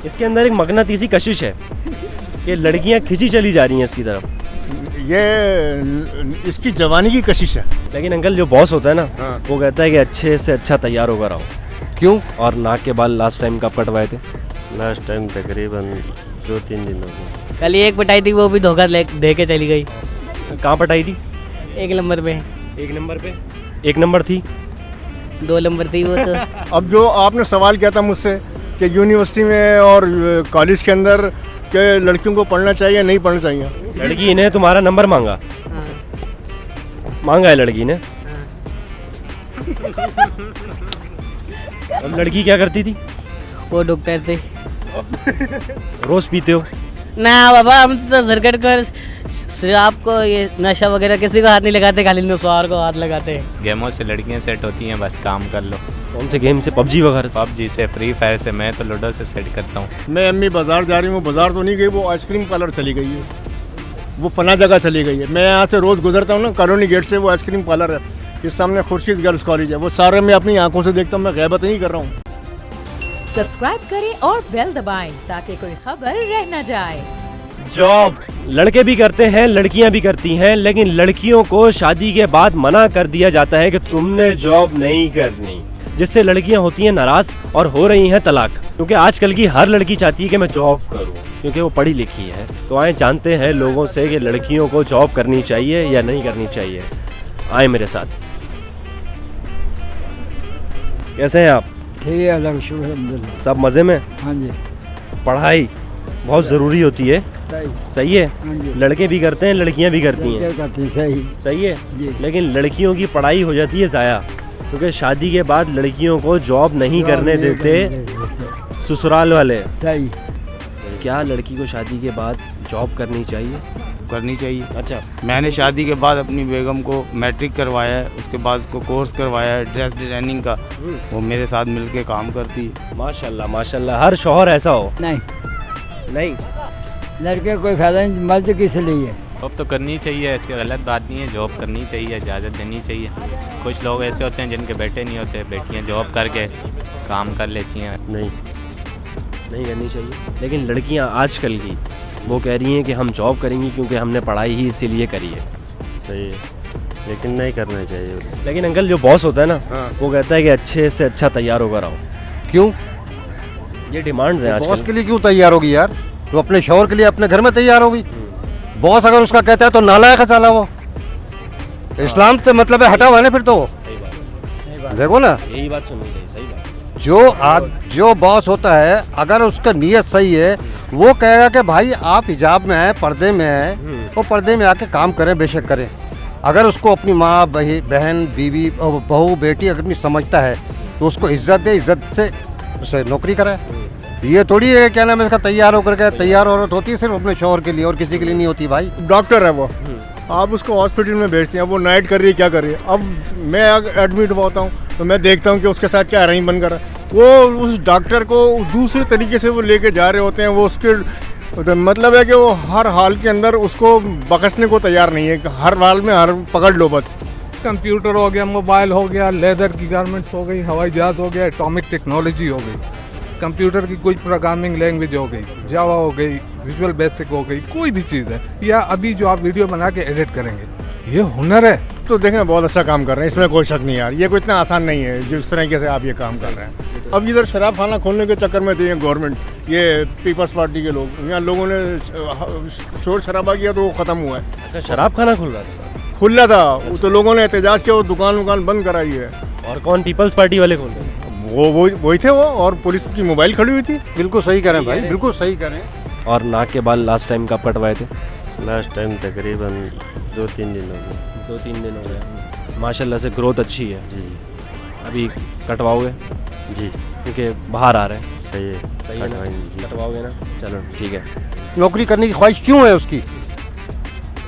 इसके अंदर एक मगनातीसी कशिश है कि लड़कियां खिंची चली जा रही हैं इसकी तरफ। ये इसकी जवानी की कशिश है। लेकिन अंकल जो बॉस होता है ना, हाँ। वो कहता है कि अच्छे से अच्छा तैयार होकर आओ। क्यों? और नाक के बाल लास्ट टाइम कब कटवाए थे? लास्ट टाइम तकरीबन 2-3 दिन हो गए। कल एक पटाई थी, वो भी धोखा दे के चली गई। कहाँ पटाई थी? 1 नंबर पे। 1 नंबर पे? 1 नंबर थी? 2 नंबर थी वो तो। अब जो आपने सवाल किया था मुझसे कि यूनिवर्सिटी में और कॉलेज के अंदर के लड़कियों को पढ़ना चाहिए नहीं पढ़ना चाहिए, लड़की ने तुम्हारा नंबर मांगा? हाँ, मांगा है लड़की ने? हाँ। अब लड़की क्या करती थी? वो डॉक्टर थे। रोज पीते हो? ना बाबा, हम तो सरकट कर शराब को, ये नशा वगैरह किसी को हाथ नहीं लगाते, खाली नौसवार को हाथ लगाते हैं। गेमों से लड़कियां सेट होती हैं, बस काम कर लो। कौन से गेम से? पबजी वगैरह से? पबजी से, फ्री फायर से, मैं तो लूडो से सेट करता हूँ। मैं अम्मी बाजार जा रही हूँ, बाजार तो नहीं गई, वो आइसक्रीम पार्लर चली गई है, वो फला जगह चली गई है। मैं यहाँ से रोज़ गुजरता हूँ ना, कॉलोनी गेट से, वो आइसक्रीम पार्लर है, इस सामने खुर्शीद गर्ल्स कॉलेज है, वो सारे मैं अपनी आंखों से देखता हूँ, मैं गैबत नहीं कर रहा हूँ। सब्सक्राइब करें और बेल दबाएं ताकि कोई खबर रह न जाए। जॉब लड़के भी करते हैं, लड़कियां भी करती हैं, लेकिन लड़कियों को शादी के बाद मना कर दिया जाता है कि तुमने जॉब नहीं करनी, जिससे लड़कियां होती हैं नाराज और हो रही हैं तलाक। क्योंकि आजकल की हर लड़की चाहती है कि मैं जॉब करूं, क्योंकि वो पढ़ी लिखी है। तो आए जानते हैं लोगों से कि लड़कियों को जॉब करनी चाहिए या नहीं करनी चाहिए। आए मेरे साथ। कैसे हैं आप? ठीक है, अल्हम्दुलिल्लाह। सब मज़े में? हाँ जी, पढ़ाई बहुत ज़रूरी होती है। सही। सही है? हाँ जी, लड़के भी करते हैं, लड़कियां भी करती हैं। करती सही। सही है? जी। लेकिन लड़कियों की पढ़ाई हो जाती है ज़ाया, क्योंकि शादी के बाद लड़कियों को जॉब नहीं करने देते ससुराल वाले। सही। क्या लड़की को शादी के बाद जॉब करनी चाहिए? करनी चाहिए। अच्छा। मैंने शादी के बाद अपनी बेगम को मैट्रिक करवाया है, उसके बाद उसको कोर्स करवाया है ड्रेस डिज़ाइनिंग का। वो मेरे साथ मिलके काम करती है। माशाल्लाह माशाल्लाह, हर शौहर ऐसा हो। नहीं, नहीं लड़के को कोई फायदा नहीं, मर्द किस लिए? जॉब तो करनी चाहिए, ऐसी गलत बात नहीं है। जॉब करनी चाहिए, इजाज़त देनी चाहिए। कुछ लोग ऐसे होते हैं जिनके बेटे नहीं होते, बेटियाँ जॉब करके काम कर लेती हैं। नहीं नहीं करनी चाहिए। लेकिन लड़कियां आजकल की वो कह रही हैं कि हम जॉब करेंगी क्योंकि हमने पढ़ाई ही इसीलिए करी है। सही है, लेकिन नहीं करना चाहिए। लेकिन अंकल जो बॉस होता है ना, हाँ। वो कहता है कि अच्छे से अच्छा तैयार होकर आओ। क्यों? ये डिमांड्स हैं बॉस आजकल। के लिए क्यों तैयार होगी यार? तो अपने शौहर के लिए अपने घर में तैयार होगी। बॉस अगर उसका कहता है तो नालायक है साला वो। इस्लाम से मतलब है हटा हुआ ना फिर तो। सही बात, देखो ना, यही बात सुननी चाहिए। सही बात। जो बॉस होता है अगर उसका नीयत सही है, वो कहेगा कि भाई आप हिजाब में हैं, पर्दे में हैं, वो पर्दे में आके काम करें, बेशक करें। अगर उसको अपनी माँ, बहन, बीवी, बहू, बेटी अगर नहीं समझता है तो उसको इज्जत दे, इज्जत से उसे नौकरी कराए। ये थोड़ी है क्या नाम है इसका, तैयार होकर के। तैयार औरत होती है सिर्फ अपने शौहर के लिए और किसी के लिए नहीं होती भाई। डॉक्टर है वो, आप उसको हॉस्पिटल में भेजते हैं, वो नाइट कर रही है, क्या कर रही है। अब मैं अगर एडमिट होता हूँ तो मैं देखता हूँ कि उसके साथ क्या रही बन कर है। वो उस डॉक्टर को दूसरे तरीके से वो लेके जा रहे होते हैं। वो उसके मतलब है कि वो हर हाल के अंदर उसको बख्शने को तैयार नहीं है। हर हाल में हर पकड़ लो बस। कंप्यूटर हो गया, मोबाइल हो गया, लेदर की गारमेंट्स हो गई, हवाई जहाज़ हो गया, एटॉमिक टेक्नोलॉजी हो गई, कंप्यूटर की कोई प्रोग्रामिंग लैंग्वेज हो गई, जावा हो गई, विजुअल बेसिक हो गई, कोई भी चीज़ है, या अभी जो आप वीडियो बना के एडिट करेंगे, ये हुनर है। तो देखें बहुत अच्छा काम कर रहे हैं, इसमें कोई शक नहीं यार। ये कोई इतना आसान नहीं है जिस तरीके से आप ये काम कर रहे हैं। अब इधर शराब खाना खोलने के चक्कर में थे गवर्नमेंट, ये पीपल्स पार्टी के लोग, यहाँ लोगों ने शोर शराबा किया तो वो ख़त्म हुआ है। अच्छा, शराब खाना खुल रहा था? खुला था वो तो लोगों ने एहतजाज किया, वो दुकान बंद कराई है। और कौन? पीपल्स पार्टी वाले खोल रहे हैं? वही थे वो, और पुलिस की मोबाइल खड़ी हुई थी। बिल्कुल सही करें भाई, बिल्कुल सही करें। और नाक के बाल लास्ट टाइम कब कटवाए थे? लास्ट टाइम तकरीबन 2-3 दिन हो गए। 2-3 दिन हो गए। माशाल्लाह से ग्रोथ अच्छी है। जी अभी कटवाओगे? जी, क्योंकि बाहर आ रहे हैं। सही है। सही है ना? कटवाओगे ना? चलो ठीक है। नौकरी करने की ख्वाहिश क्यों है उसकी?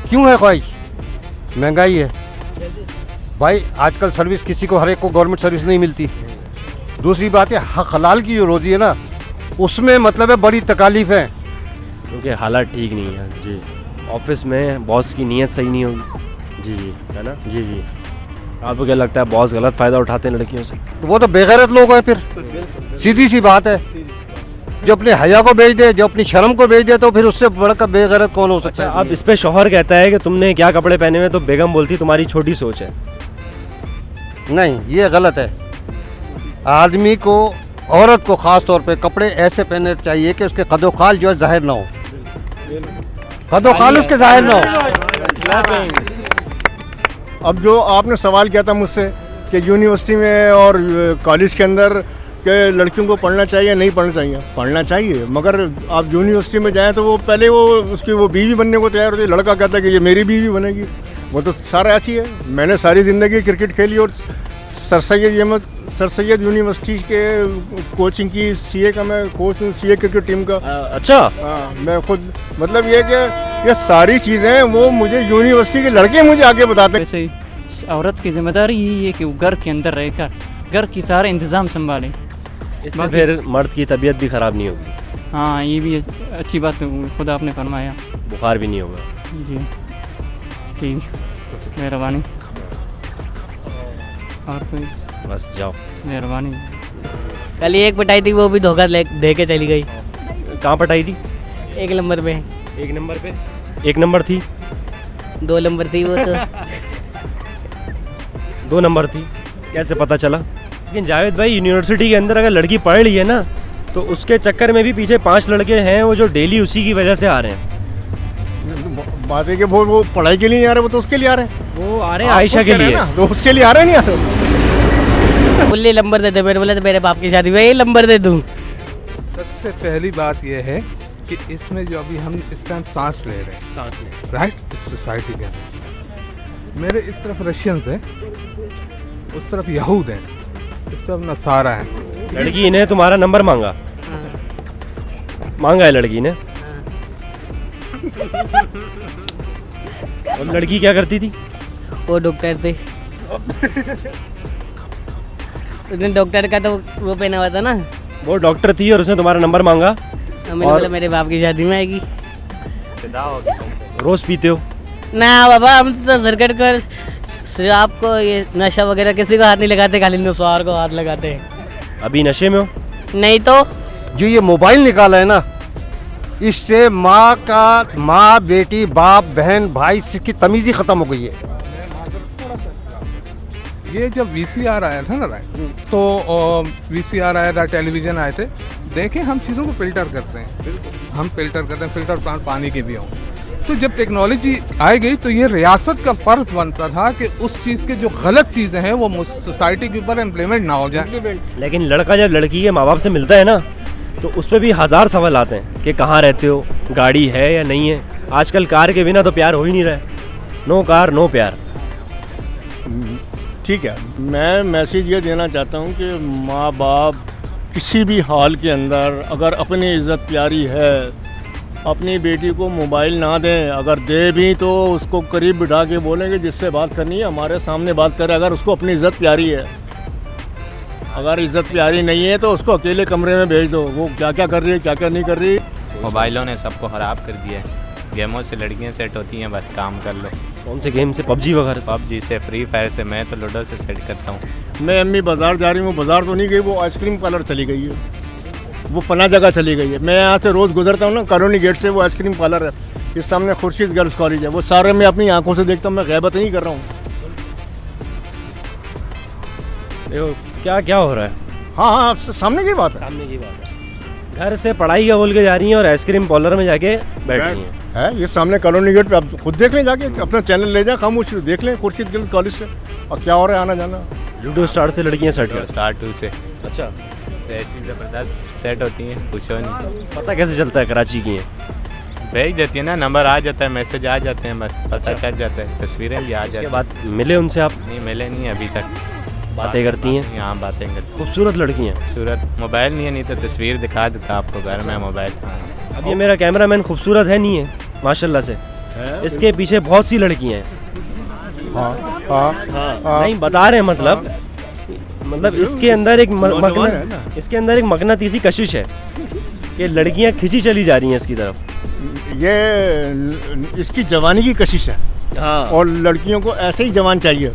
क्यों है ख्वाहिश? महंगाई है भाई। आजकल सर्विस किसी को, हर एक को गवर्नमेंट सर्विस नहीं मिलती। दूसरी बात है हलाल की जो रोज़ी है ना, उसमें मतलब है बड़ी तकालीफ है। क्योंकि हालात ठीक नहीं है। जी ऑफिस में बॉस की नीयत सही नहीं होगी, जी जी, है ना? जी जी। आपको क्या लगता है बॉस गलत फ़ायदा उठाते हैं लड़कियों से? तो वो तो बेगैरत लोग हैं फिर, सीधी सी बात है। जो अपने हया को बेच दे, जो अपनी शर्म को बेच दे, तो फिर उससे बड़ा बेगैरत कौन हो सकता अच्छा, है? अब इस पे शौहर कहता है कि तुमने क्या कपड़े पहने हुए, तो बेगम बोलती तुम्हारी छोटी सोच है। नहीं, ये गलत है। आदमी को, औरत को ख़ास तौर पे कपड़े ऐसे पहनने चाहिए कि उसके कदोखाल जो है जाहिर ना हो, कदोखाल उसके जाहिर ना हो। अब जो आपने सवाल किया था मुझसे कि यूनिवर्सिटी में और कॉलेज के अंदर के लड़कियों को पढ़ना चाहिए नहीं पढ़ना चाहिए, पढ़ना चाहिए, मगर आप यूनिवर्सिटी में जाएं तो वो पहले उसकी बीवी बनने को तैयार होती है। लड़का कहता है कि ये मेरी बीवी बनेगी, वो तो सारा ऐसी है। मैंने सारी ज़िंदगी क्रिकेट खेली और सर सैयद यूनिवर्सिटी के कोचिंग की सीए का मैं कोच हूँ, सीए क्रिकेट टीम का। अच्छा, हाँ, मैं खुद, मतलब ये कि ये सारी चीज़ें वो मुझे यूनिवर्सिटी के लड़के मुझे आगे बताते हैं। वैसे औरत की जिम्मेदारी यही है कि वो घर के अंदर रहकर घर की सारे इंतज़ाम संभालें। इससे फिर मर्द की तबीयत भी ख़राब नहीं होगी। हाँ, ये भी अच्छी बात खुदा आपने फरमाया। बुखार भी नहीं होगा। जी ठीक, मेहरबानी। और कोई? बस जाओ, मेहरबानी। कल ही एक पिटाई थी, वो भी धोखा दे के चली गई। कहाँ पटाई थी? 1 नंबर पे। 1 नंबर पे? 1 नंबर थी? 2 नंबर थी वो तो। 2 नंबर थी, कैसे पता चला? लेकिन जावेद भाई, यूनिवर्सिटी के अंदर अगर लड़की पढ़ रही है ना, तो उसके चक्कर में भी पीछे 5 लड़के हैं वो जो डेली उसी की वजह से आ रहे हैं। बात है कि वो पढ़ाई के लिए नहीं आ रहे, वो तो उसके लिए आ रहे हैं। वो आ रहे हैं आयशा के लिए, तो उसके लिए आ रहे नहीं आ रहे। बोले नंबर दे दे, मैंने बोला तो मेरे बाप की शादी में ये नंबर दे दूँ। सबसे पहली बात यह है कि इसमें जो अभी हम इस टाइम सांस ले रहे हैं, सांस ले, राइट, इस सोसाइटी के अंदर मेरे इस तरफ रशियंस हैं, उस तरफ यहूद हैं, इस तरफ नसारा हैं। लड़की ने तुम्हारा नंबर मांगा? मांगा है लड़की ने? और लड़की क्या करती थी? वो डॉक्टर थे। उसने डॉक्टर का तो वो पहना हुआ था ना। वो डॉक्टर थी और उसने तुम्हारा नंबर मांगा? मैंने बोला मेरे बाप की शादी में आएगी। रोज पीते हो? ना बाबा, हम तो सरकट कर शराब को, ये नशा वगैरह किसी को हाथ नहीं लगाते, खाली नौसवार को हाथ लगाते हैं। अभी नशे में हो? नहीं तो जो ये मोबाइल निकाला है ना, इससे माँ बेटी बाप बहन भाई की तमीज़ ही ख़त्म हो गई है। ये जब वीसीआर आया था ना, तो वीसीआर आया था, टेलीविज़न आए थे, देखें हम चीज़ों को फ़िल्टर करते हैं, हम फ़िल्टर करते हैं, फ़िल्टर प्लांट पानी के भी हों। तो जब टेक्नोलॉजी आ गई तो ये रियासत का फ़र्ज़ बनता था कि उस चीज़ के जो गलत चीज़ें हैं वो सोसाइटी के ऊपर इम्प्लीमेंट ना हो जाए। लेकिन लड़का जब लड़की के माँ बाप से मिलता है ना, तो उस पर भी 1000 सवाल आते हैं कि कहाँ रहते हो, गाड़ी है या नहीं है। आजकल कार के बिना तो प्यार हो ही नहीं रहा है। नो कार नो प्यार। ठीक है, मैं मैसेज ये देना चाहता हूँ कि माँ बाप किसी भी हाल के अंदर अगर अपनी इज़्ज़त प्यारी है, अपनी बेटी को मोबाइल ना दें, अगर दे भी तो उसको करीब बिठा के बोलेंगे जिससे बात करनी है हमारे सामने बात करें, अगर उसको अपनी इज़्ज़त प्यारी है। अगर इज़्ज़त प्यारी नहीं है तो उसको अकेले कमरे में भेज दो, वो क्या क्या कर रही है क्या क्या नहीं कर रही। मोबाइलों ने सबको ख़राब कर दिया है। गेमों से लड़कियां सेट होती हैं, बस काम कर लो। कौन से गेम से? पबजी वगैरह? पबजी से, फ्री फायर से, मैं तो लूडो से सेट करता हूँ। मैं अम्मी बाज़ार जा रही हूँ, बाज़ार तो नहीं गई, वो आइसक्रीम पार्लर चली गई है, वो फला जगह चली गई है। मैं यहाँ से रोज़ गुजरता हूँ ना, कॉलोनी गेट से, वो आइसक्रीम पार्लर है, इस सामने खुर्शीद गर्ल्स कॉलेज है, वो सारे मैं अपनी आंखों से देखता हूँ, मैं गैबत नहीं कर रहा हूँ। देखो क्या क्या हो रहा है। हाँ हाँ, सामने की बात है, सामने की बात है। घर से पढ़ाई का बोल के जा रही हैं और आइसक्रीम पार्लर में जाके बैठ रही हैं। है ये सामने कॉलोनी गेट पे, आप खुद देख लें जाके, अपना चैनल ले जाए, खामोश देख लें खुर्शीद गर्ल्स कॉलेज से, और क्या हो रहा है आना जाना। लूडो स्टार से लड़कियां सेट करती स्टार 2 से अच्छा, ऐसी ज़बरदस्त सेट होती हैं, पूछो नहीं। पता कैसे चलता है कराची की हैं? भेज देती है ना, नंबर आ जाता है, मैसेज आ जाते हैं, बस पता चल जाता है, तस्वीरें भी आ जाती उसके हैं। बाद मिले उनसे आप? नहीं मिले नहीं अभी तक। बातें करती हैं? यहाँ बातें करती खूबसूरत लड़की हैं। खूबसूरत। मोबाइल नहीं है, नहीं तो तस्वीर दिखा देता आपको घर में मोबाइल। अब ये मेरा कैमरामैन खूबसूरत है नहीं है माशाल्लाह से, इसके पीछे बहुत सी लड़कियां हैं। हाँ, नहीं बता रहे हैं, मतलब इसके अंदर इसके अंदर एक मगनातीसी कशिश है कि लड़कियां खिंची चली जा रही हैं इसकी तरफ। ये इसकी जवानी की कशिश है। हाँ, और लड़कियों को ऐसे ही जवान चाहिए।